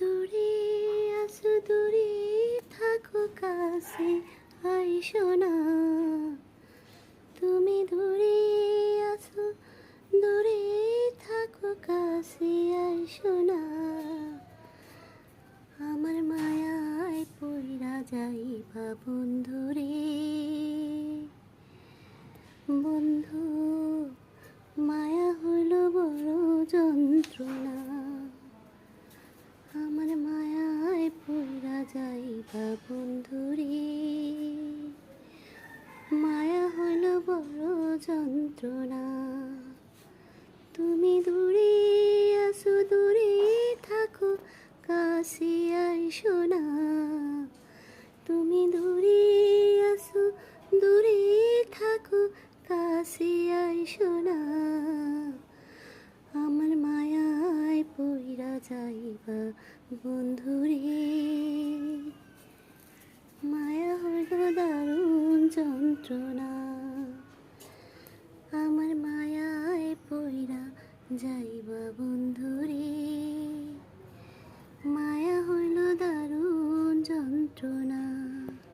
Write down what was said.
দূরে আছো, দূরে থাকো, কাছে আইসো না। তুমি দূরে আছো, দূরে থাকো, কাছে আইসো না। আমার মায়ায় পইরা যাইবা বন্ধুরে। বন্ধু, মায়া হলো বড় যন্ত্রণা। আমার মায়ায় পইরা যাইবা বন্ধুরে। মায়া হলো বড় যন্ত্রণা। তুমি দূরে আছো, দূরে থাকো, কাছে আইসো না। তুমি দূরে আছো, দূরে থাকো, কাছে আইসো না। আমার মায়ায় পইরা যাইবা বন্ধুরে। মায়া হলো দারুণ যন্ত্রণা।